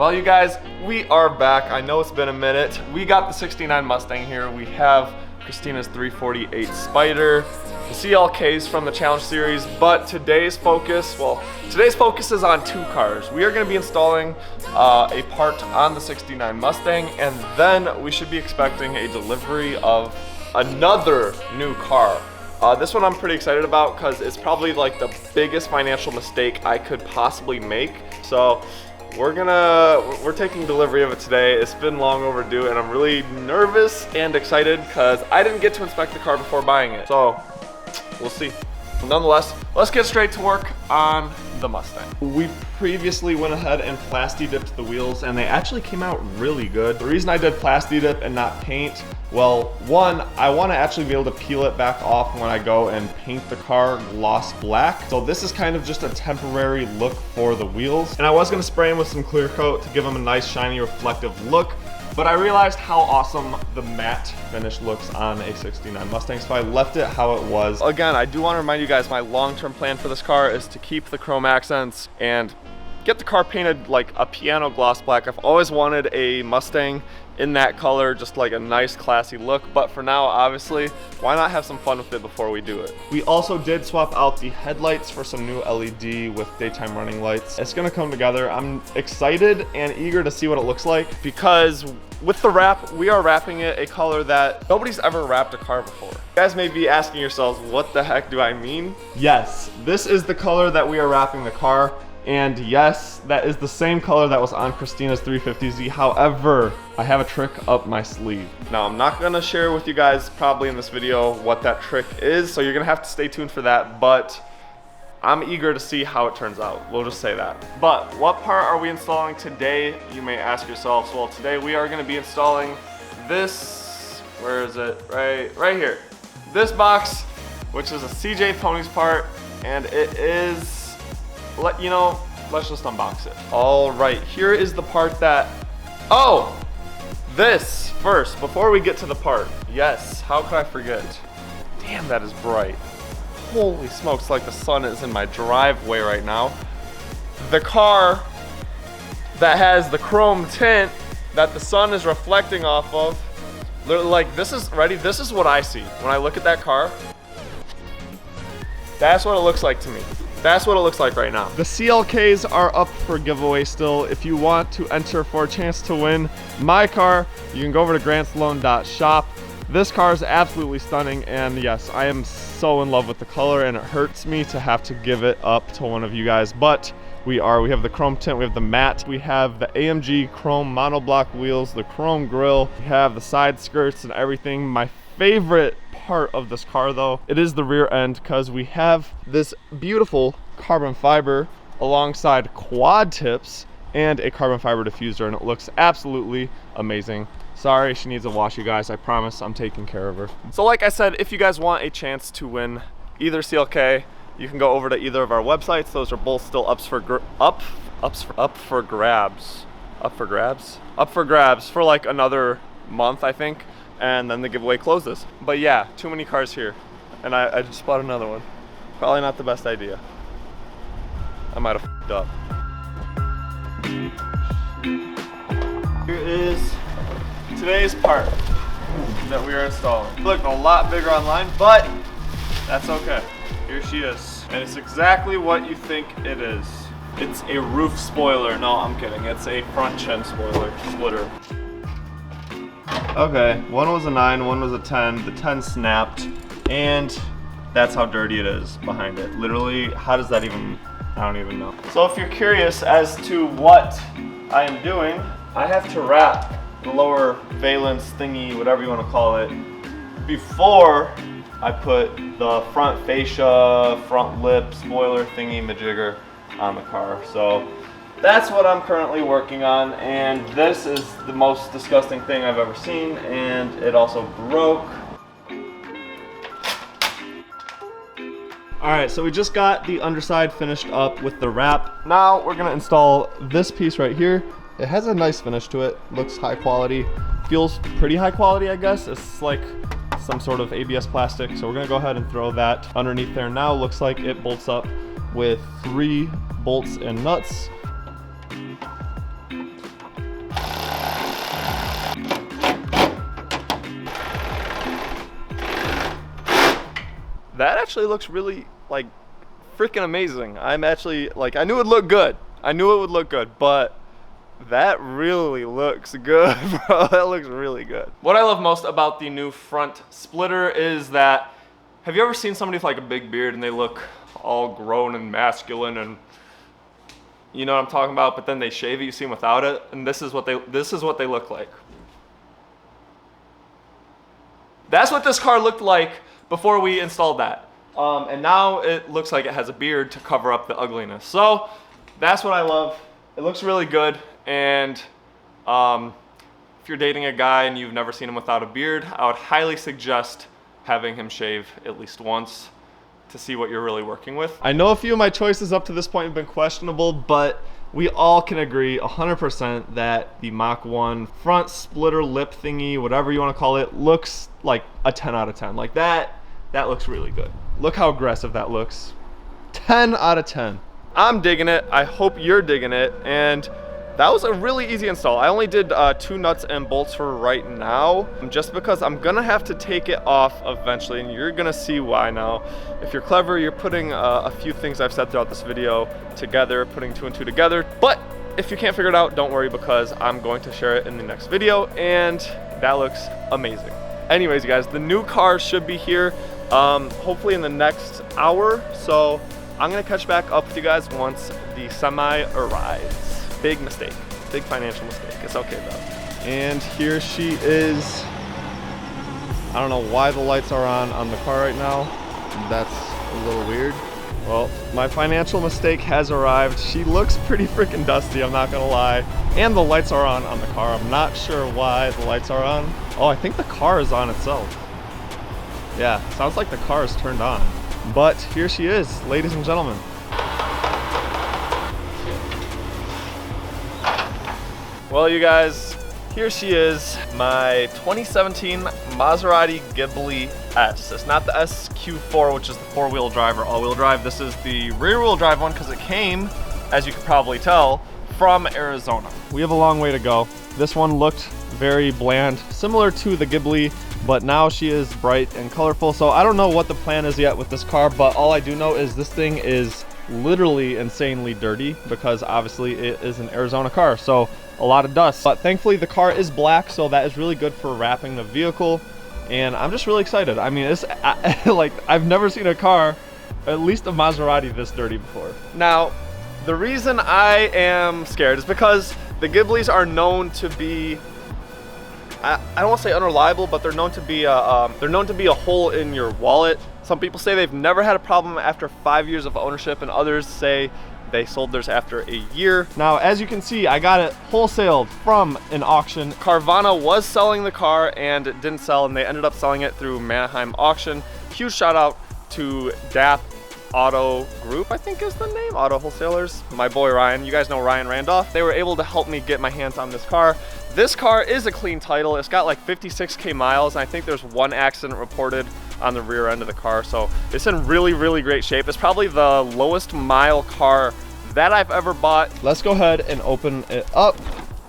Well, you guys, we are back. I know it's been a minute. We got the 69 Mustang here. We have Christina's 348 Spider, the CLKs from the Challenge Series, but today's focus is on two cars. We are going to be installing a part on the 69 Mustang, and then we should be expecting a delivery of another new car. This one I'm pretty excited about because it's probably like the biggest financial mistake I could possibly make. So we're taking delivery of it today. It's been long overdue and I'm really nervous and excited because I didn't get to inspect the car before buying it. So we'll see. Nonetheless, let's get straight to work on the Mustang. We previously went ahead and plasti dipped the wheels and they actually came out really good. The reason I did plasti dip and not paint, well, one, I want to actually be able to peel it back off when I go and paint the car gloss black. So this is kind of just a temporary look for the wheels. And I was going to spray them with some clear coat to give them a nice shiny reflective look. But I realized how awesome the matte finish looks on a 69 Mustang, so I left it how it was. Again, I do want to remind you guys, my long-term plan for this car is to keep the chrome accents and get the car painted like a piano gloss black. I've always wanted a Mustang in that color, just like a nice classy look, but for now, obviously, why not have some fun with it before we do it? We also did swap out the headlights for some new LED with daytime running lights. It's gonna come together. I'm excited and eager to see what it looks like because with the wrap, we are wrapping it a color that nobody's ever wrapped a car before. You guys may be asking yourselves, what the heck do I mean? Yes, this is the color that we are wrapping the car. And yes, that is the same color that was on Christina's 350Z. However, I have a trick up my sleeve. Now, I'm not gonna share with you guys probably in this video what that trick is, so you're gonna have to stay tuned for that, but I'm eager to see how it turns out. We'll just say that. But what part are we installing today? You may ask yourselves. Well, today we are gonna be installing this, where is it? Right here. This box, which is a CJ Ponies part, and it is, let's just unbox it. All right, here is the part that, this first, before we get to the part. Yes, how could I forget? Damn, that is bright. Holy smokes, like the sun is in my driveway right now. The car that has the chrome tint that the sun is reflecting off of, like this is what I see when I look at that car. That's what it looks like to me. That's what it looks like right now. The CLKs are up for giveaway still. If you want to enter for a chance to win my car, you can go over to grantsalone.shop. This car is absolutely stunning, and yes, I am so in love with the color, and it hurts me to have to give it up to one of you guys, but we have the chrome tint, we have the matte, we have the AMG chrome monoblock wheels, the chrome grille, we have the side skirts and everything. My favorite part of this car though, it is the rear end, because we have this beautiful carbon fiber alongside quad tips and a carbon fiber diffuser, and it looks absolutely amazing. Sorry, she needs a wash, you guys. I promise I'm taking care of her. So like I said, if you guys want a chance to win either CLK, you can go over to either of our websites. Those are both still up for grabs for like another month, I think, and then the giveaway closes. But yeah, too many cars here, and I just bought another one. Probably not the best idea. I might have f***ed up. Here is today's part that we are installing. Look, a lot bigger online, but that's okay. Here she is, and it's exactly what you think it is. It's a roof spoiler. No, I'm kidding. It's a front chin splitter. Okay, one was a 9, one was a 10. The 10 snapped, and that's how dirty it is behind it. Literally, how does that even, I don't even know. So if you're curious as to what I am doing, I have to wrap the lower valence thingy, whatever you want to call it, before I put the front fascia, front lip, spoiler thingy majigger on the car. So that's what I'm currently working on, and this is the most disgusting thing I've ever seen, and it also broke. All right, so we just got the underside finished up with the wrap. Now we're gonna install this piece right here. It has a nice finish to it, looks high quality, feels pretty high quality, I guess. It's like some sort of ABS plastic, so we're gonna go ahead and throw that underneath there now. Looks like it bolts up with 3 bolts and nuts. that actually looks really like freaking amazing. I'm actually like, I knew it would look good. I knew it would look good, but that really looks good, bro. That looks really good. What I love most about the new front splitter is that, have you ever seen somebody with like a big beard and they look all grown and masculine, and you know what I'm talking about, but then they shave it, you see them without it, and this is what they look like. That's what this car looked like before we installed that. And now it looks like it has a beard to cover up the ugliness. So that's what I love. It looks really good. And if you're dating a guy and you've never seen him without a beard, I would highly suggest having him shave at least once to see what you're really working with. I know a few of my choices up to this point have been questionable, but we all can agree 100% that the Mach 1 front splitter lip thingy, whatever you want to call it, looks like a 10 out of 10. Like that looks really good. Look how aggressive that looks. 10 out of 10. I'm digging it. I hope you're digging it. And that was a really easy install. I only did 2 nuts and bolts for right now, just because I'm gonna have to take it off eventually, and you're gonna see why now. If you're clever, you're putting a few things I've said throughout this video together, putting 2 and 2 together. But if you can't figure it out, don't worry, because I'm going to share it in the next video, and that looks amazing. Anyways, you guys, the new car should be here hopefully in the next hour, so I'm gonna catch back up with you guys once the semi arrives. Big mistake, big financial mistake. It's okay though. And here she is. I don't know why the lights are on the car right now. That's a little weird. Well, my financial mistake has arrived. She looks pretty freaking dusty, I'm not gonna lie. And the lights are on the car. I'm not sure why the lights are on. Oh, I think the car is on itself. Yeah, sounds like the car is turned on. But here she is, ladies and gentlemen. Well, you guys, here she is, my 2017 Maserati Ghibli S. It's not the SQ4, which is the 4-wheel drive or all-wheel drive. This is the rear-wheel drive one because it came, as you could probably tell, from Arizona. We have a long way to go. This one looked very bland, similar to the Ghibli, but now she is bright and colorful. So I don't know what the plan is yet with this car, but all I do know is this thing is literally insanely dirty because obviously it is an Arizona car, so a lot of dust. But thankfully the car is black, so that is really good for wrapping the vehicle, and I'm just really excited. I mean, it's like I've never seen a car, at least a Maserati, this dirty before. Now, the reason I am scared is because the Ghiblis are known to be, I don't want to say unreliable, but they're known to be a hole in your wallet. Some people say they've never had a problem after 5 years of ownership, and others say they sold theirs after a year. Now, as you can see, I got it wholesaled from an auction. Carvana was selling the car and it didn't sell, and they ended up selling it through Manheim Auction. Huge shout out to DAP Auto Group, I think is the name, Auto Wholesalers. My boy Ryan, you guys know Ryan Randolph. They were able to help me get my hands on this car. This car is a clean title. It's got like 56K miles, and I think there's 1 accident reported on the rear end of the car, so it's in really, really great shape. It's probably the lowest mile car that I've ever bought. Let's go ahead and open it up.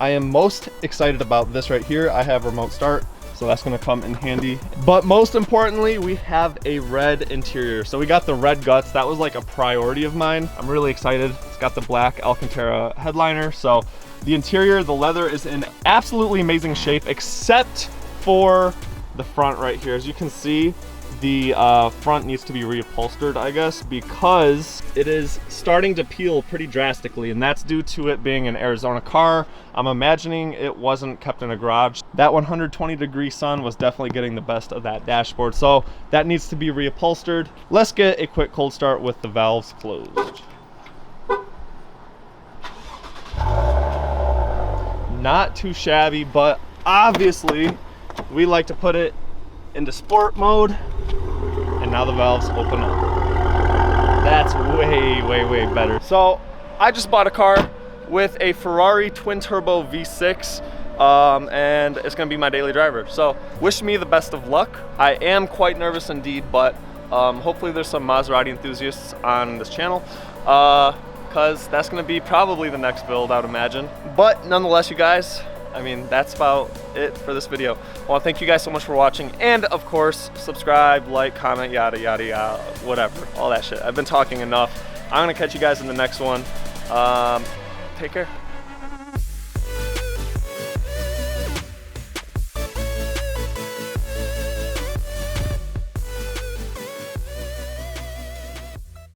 I am most excited about this right here. I have remote start, so that's gonna come in handy. But most importantly, we have a red interior. So we got the red guts. That was like a priority of mine. I'm really excited. It's got the black Alcantara headliner. So the interior, the leather is in absolutely amazing shape, except for the front right here. As you can see, the front needs to be reupholstered, I guess, because it is starting to peel pretty drastically, and that's due to it being an Arizona car. I'm imagining it wasn't kept in a garage. That 120-degree sun was definitely getting the best of that dashboard, so that needs to be reupholstered. Let's get a quick cold start with the valves closed. Not too shabby, but obviously we like to put it into sport mode, and now the valves open up. That's way, way, way better. So I just bought a car with a Ferrari twin turbo V6, and it's gonna be my daily driver. So wish me the best of luck. I am quite nervous indeed, but hopefully there's some Maserati enthusiasts on this channel, because that's gonna be probably the next build, I would imagine. But nonetheless, you guys, I mean, that's about it for this video. Well, thank you guys so much for watching, and of course, subscribe, like, comment, yada, yada, yada, whatever, all that shit. I've been talking enough. I'm gonna catch you guys in the next one. Take care.